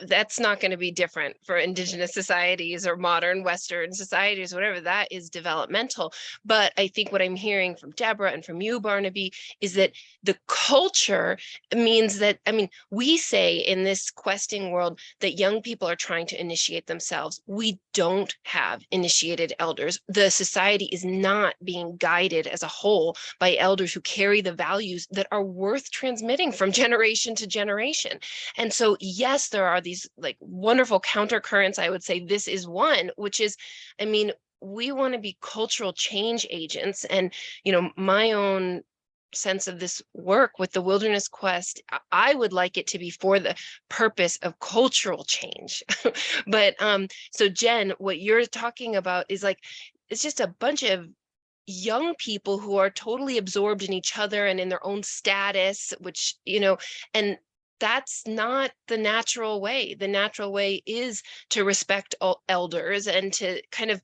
That's not going to be different for Indigenous societies or modern Western societies, whatever. That is developmental. But I think what I'm hearing from Deborah and from you, Barnaby, is that the culture means that, I mean, we say in this questing world that young people are trying to initiate themselves. We don't have initiated elders. The society is not being guided as a whole by elders who carry the values that are worth transmitting from generation to generation. And so, yes, there are these like wonderful countercurrents. I would say this is one, which is, I mean, we want to be cultural change agents. And, you know, my own sense of this work with the Wilderness Quest, I would like it to be for the purpose of cultural change. But so Jen, what you're talking about is like, it's just a bunch of young people who are totally absorbed in each other and in their own status, which, you know, and that's not the natural way. The natural way is to respect all elders and to kind of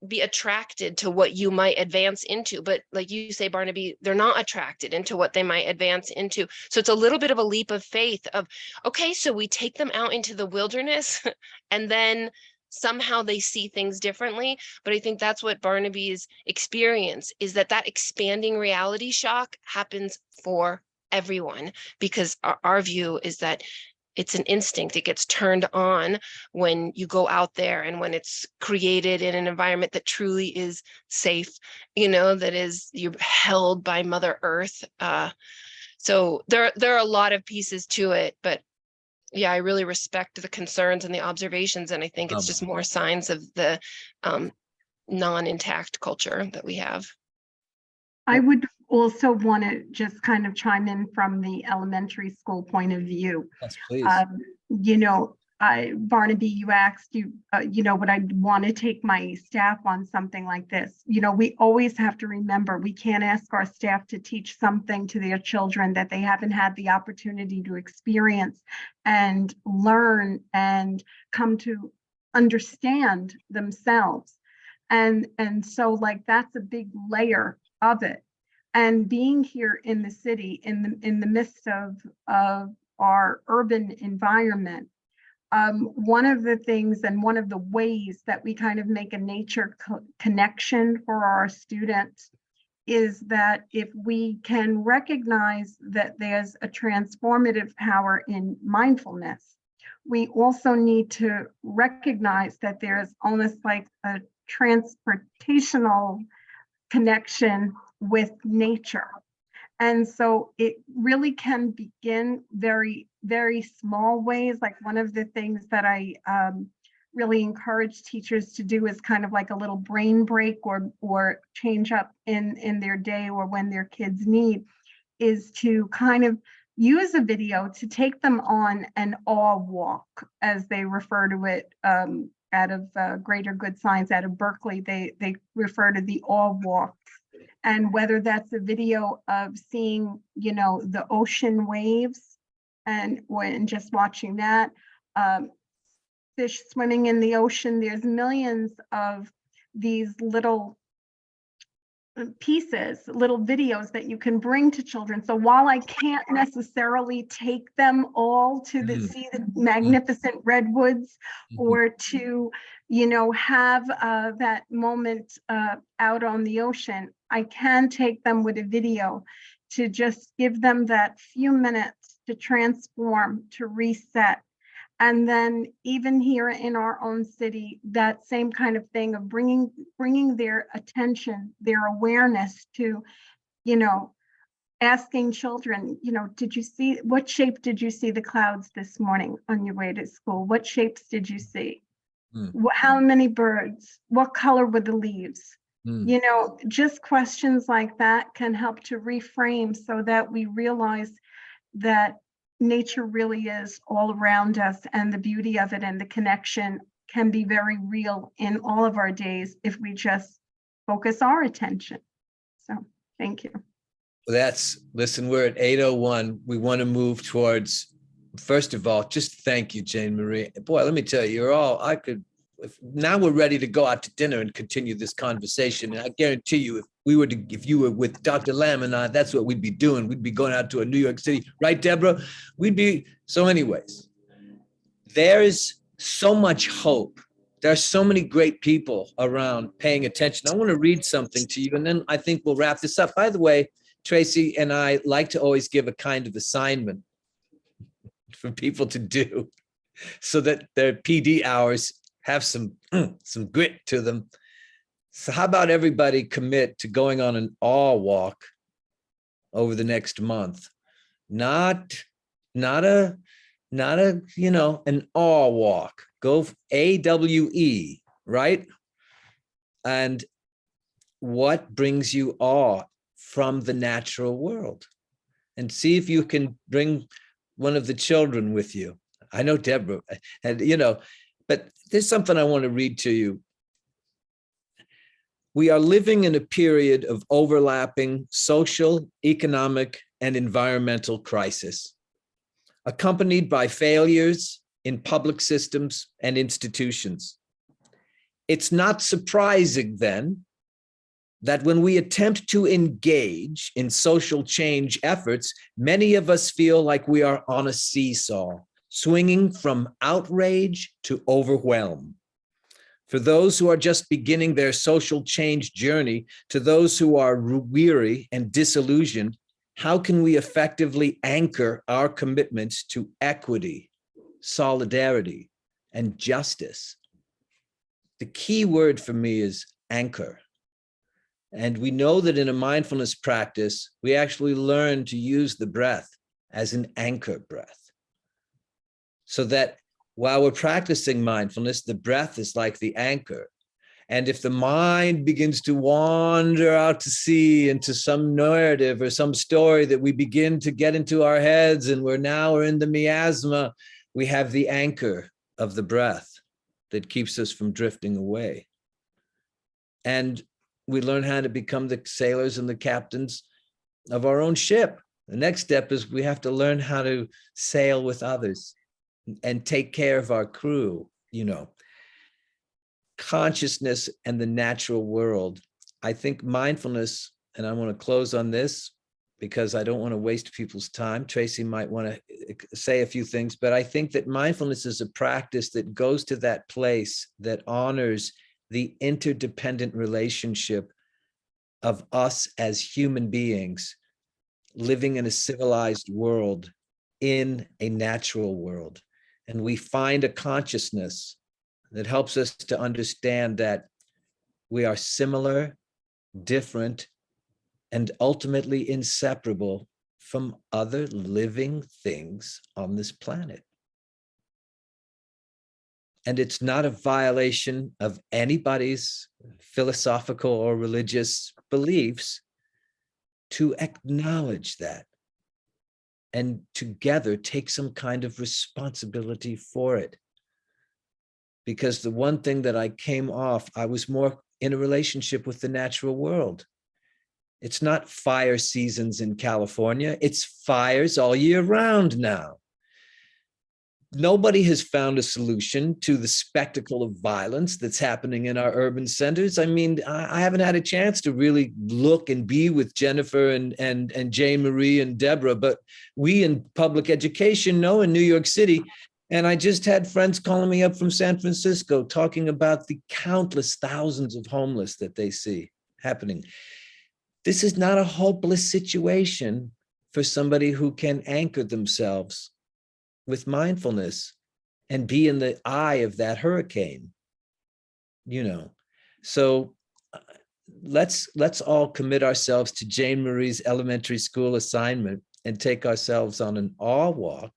be attracted to what you might advance into. But like you say, Barnaby, they're not attracted into what they might advance into. So it's a little bit of a leap of faith of, okay, so we take them out into the wilderness and then somehow they see things differently. But I think that's what Barnaby's experience is, that expanding reality shock happens for everyone, because our view is that it's an instinct. It gets turned on when you go out there and when it's created in an environment that truly is safe, you know, that is, you're held by Mother Earth. So there are a lot of pieces to it, but yeah, I really respect the concerns and the observations. And I think it's just more signs of the non-intact culture that we have. I would also want to just kind of chime in from the elementary school point of view. Yes, please. You know, Barnaby, you asked you know, would I want to take my staff on something like this? You know, we always have to remember we can't ask our staff to teach something to their children that they haven't had the opportunity to experience and learn and come to understand themselves. And so like that's a big layer of it. And being here in the city, in the midst of our urban environment, one of the things and one of the ways that we kind of make a nature connection for our students is that if we can recognize that there's a transformative power in mindfulness, we also need to recognize that there's almost like a transportational connection with nature. And so it really can begin very, very small ways. Like one of the things that I really encourage teachers to do is kind of like a little brain break or change up in their day or when their kids need, is to kind of use a video to take them on an awe walk, as they refer to it out of Greater Good Science out of Berkeley. They refer to the awe walk. And whether that's a video of seeing, you know, the ocean waves and when just watching that, fish swimming in the ocean, there's millions of these little pieces, little videos that you can bring to children. So while I can't necessarily take them all to see the magnificent redwoods or to, you know, have that moment out on the ocean, I can take them with a video to just give them that few minutes to transform, to reset. And then even here in our own city, that same kind of thing of bringing their attention, their awareness to, you know, asking children, you know, did you see, what shape did you see the clouds this morning on your way to school? What shapes did you see? How many birds? What color were the leaves? You know, just questions like that can help to reframe so that we realize that nature really is all around us, and the beauty of it and the connection can be very real in all of our days if we just focus our attention. So thank you. Listen, we're at 8:01. We want to move towards, first of all, just thank you, Jane Marie. Boy, let me tell you, now we're ready to go out to dinner and continue this conversation. And I guarantee you, if you were with Dr. Lamb and I, that's what we'd be doing. We'd be going out to a New York City, right, Deborah? So anyways, there is so much hope. There are so many great people around paying attention. I want to read something to you, and then I think we'll wrap this up. By the way, Tracy and I like to always give a kind of assignment for people to do so that their PD hours have some grit to them. So how about everybody commit to going on an awe walk over the next month? Not a, you know, an awe walk. Go AWE, right? And what brings you awe from the natural world? And see if you can bring one of the children with you. I know Deborah, and you know, but there's something I want to read to you. We are living in a period of overlapping social, economic, and environmental crisis, accompanied by failures in public systems and institutions. It's not surprising then that when we attempt to engage in social change efforts, many of us feel like we are on a seesaw, swinging from outrage to overwhelm. For those who are just beginning their social change journey, to those who are weary and disillusioned, how can we effectively anchor our commitments to equity, solidarity, and justice? The key word for me is anchor. And we know that in a mindfulness practice, we actually learn to use the breath as an anchor breath. So that while we're practicing mindfulness, the breath is like the anchor. And if the mind begins to wander out to sea into some narrative or some story that we begin to get into our heads, and we're in the miasma, we have the anchor of the breath that keeps us from drifting away. And we learn how to become the sailors and the captains of our own ship. The next step is we have to learn how to sail with others and take care of our crew, you know. Consciousness and the natural world. I think mindfulness, and I want to close on this because I don't want to waste people's time. Tracy might want to say a few things, but I think that mindfulness is a practice that goes to that place that honors the interdependent relationship of us as human beings living in a civilized world, in a natural world. And we find a consciousness that helps us to understand that we are similar, different, and ultimately inseparable from other living things on this planet. And it's not a violation of anybody's philosophical or religious beliefs to acknowledge that and together take some kind of responsibility for it. Because the one thing that I came off, I was more in a relationship with the natural world. It's not fire seasons in California, it's fires all year round now. Nobody has found a solution to the spectacle of violence that's happening in our urban centers. I mean, I haven't had a chance to really look and be with Jennifer and Jane Marie and Deborah, but we in public education know in New York City. And I just had friends calling me up from San Francisco talking about the countless thousands of homeless that they see happening. This is not a hopeless situation for somebody who can anchor themselves with mindfulness and be in the eye of that hurricane, you know. So let's all commit ourselves to Jane Marie's elementary school assignment and take ourselves on an awe walk.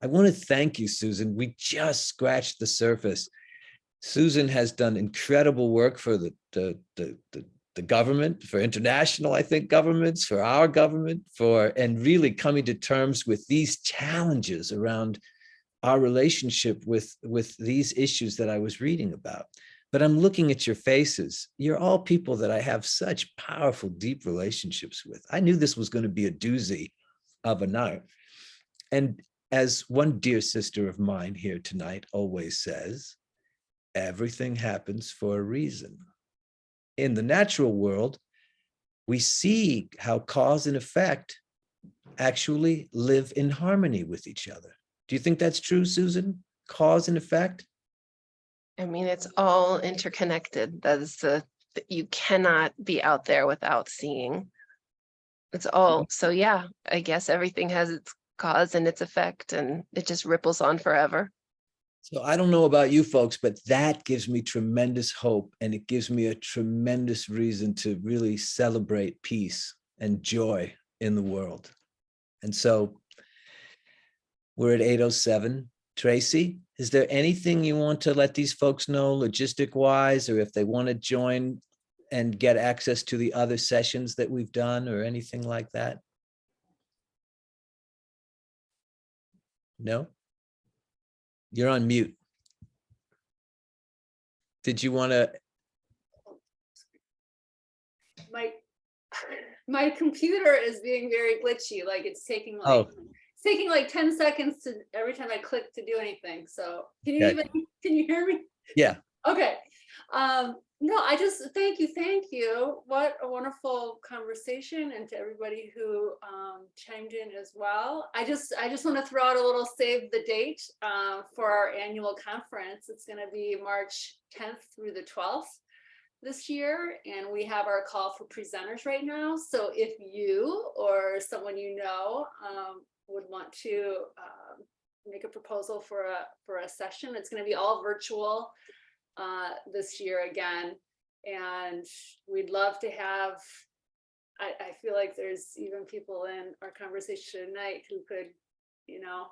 I want to thank you, Susan. We just scratched the surface. Susan has done incredible work for the government, for international, I think, governments, for our government, and really coming to terms with these challenges around our relationship with these issues that I was reading about. But I'm looking at your faces. You're all people that I have such powerful, deep relationships with. I knew this was going to be a doozy of a night. And as one dear sister of mine here tonight always says, everything happens for a reason. In the natural world, we see how cause and effect actually live in harmony with each other. Do you think that's true, Susan? Cause and effect? I mean, it's all interconnected. You cannot be out there without seeing. It's all, so yeah, I guess everything has its cause and its effect, and it just ripples on forever. So I don't know about you folks, but that gives me tremendous hope, and it gives me a tremendous reason to really celebrate peace and joy in the world. And so we're at 8:07. Tracy, is there anything you want to let these folks know logistic wise, or if they want to join and get access to the other sessions that we've done or anything like that? No? You're on mute. Did you want to? My computer is being very glitchy, like it's taking like 10 seconds to every time I click to do anything. So can you hear me? Yeah. Okay. No, I just thank you. What a wonderful conversation, and to everybody who chimed in as well. I just want to throw out a little save the date for our annual conference. It's going to be March 10th through the 12th this year, and we have our call for presenters right now. So if you or someone you know would want to make a proposal for a session, it's going to be all virtual this year again, and we'd love to have, I feel like there's even people in our conversation tonight who could, you know,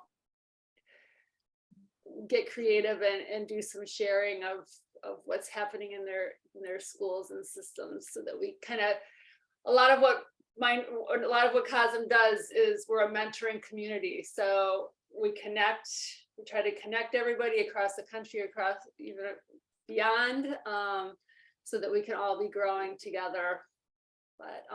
get creative and do some sharing of what's happening in their schools and systems, so that we kind of, a lot of what COSM does is we're a mentoring community. So we try to connect everybody across the country, across even beyond, so that we can all be growing together. But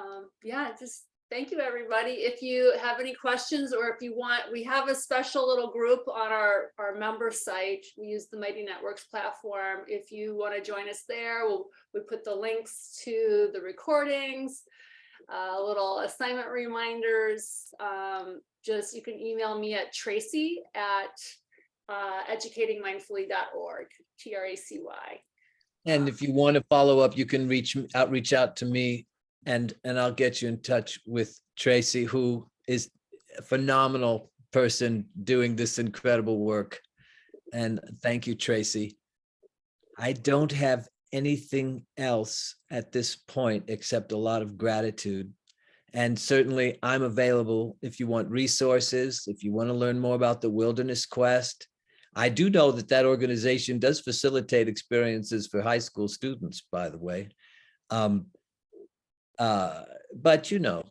yeah, just thank you, everybody. If you have any questions, or if you want, we have a special little group on our member site. We use the Mighty Networks platform. If you want to join us there, we put the links to the recordings, little assignment reminders. Just, you can email me at tracy@educatingmindfully.org, TRACY. And if you want to follow up, you can reach out to me, and I'll get you in touch with Tracy, who is a phenomenal person doing this incredible work. And thank you, Tracy. I don't have anything else at this point except a lot of gratitude. And certainly I'm available if you want resources, if you want to learn more about the Wilderness Quest. I do know that organization does facilitate experiences for high school students, by the way. But you know,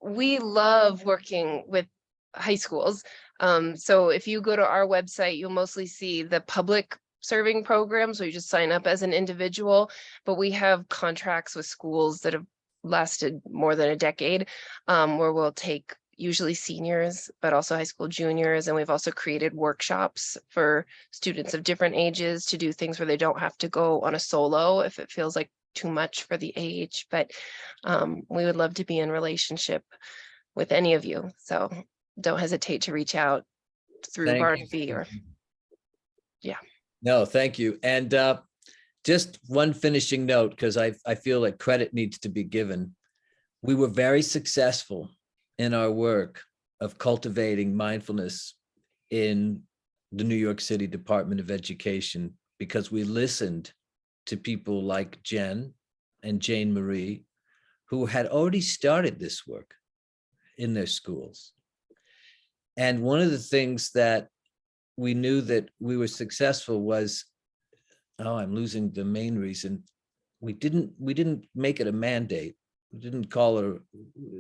we love working with high schools. So if you go to our website, you'll mostly see the public serving programs where you just sign up as an individual, but we have contracts with schools that have lasted more than a decade, where we'll take usually seniors, but also high school juniors. And we've also created workshops for students of different ages to do things where they don't have to go on a solo if it feels like too much for the age. But we would love to be in relationship with any of you. So don't hesitate to reach out through Barnaby or, yeah. No, thank you. And just one finishing note, because I feel like credit needs to be given. We were very successful in our work of cultivating mindfulness in the New York City Department of Education, because we listened to people like Jen and Jane Marie, who had already started this work in their schools. And one of the things that we knew that we were successful was, I'm losing the main reason. We didn't make it a mandate. We didn't call it,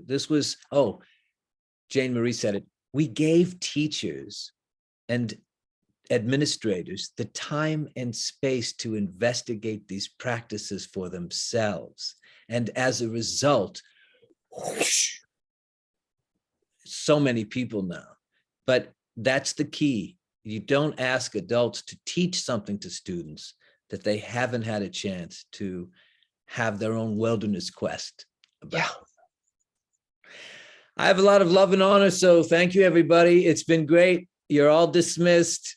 this was, Jane Marie said it. We gave teachers and administrators the time and space to investigate these practices for themselves. And as a result, whoosh, so many people now. But that's the key. You don't ask adults to teach something to students that they haven't had a chance to have their own wilderness quest about. Yeah. I have a lot of love and honor, so thank you, everybody. It's been great. You're all dismissed.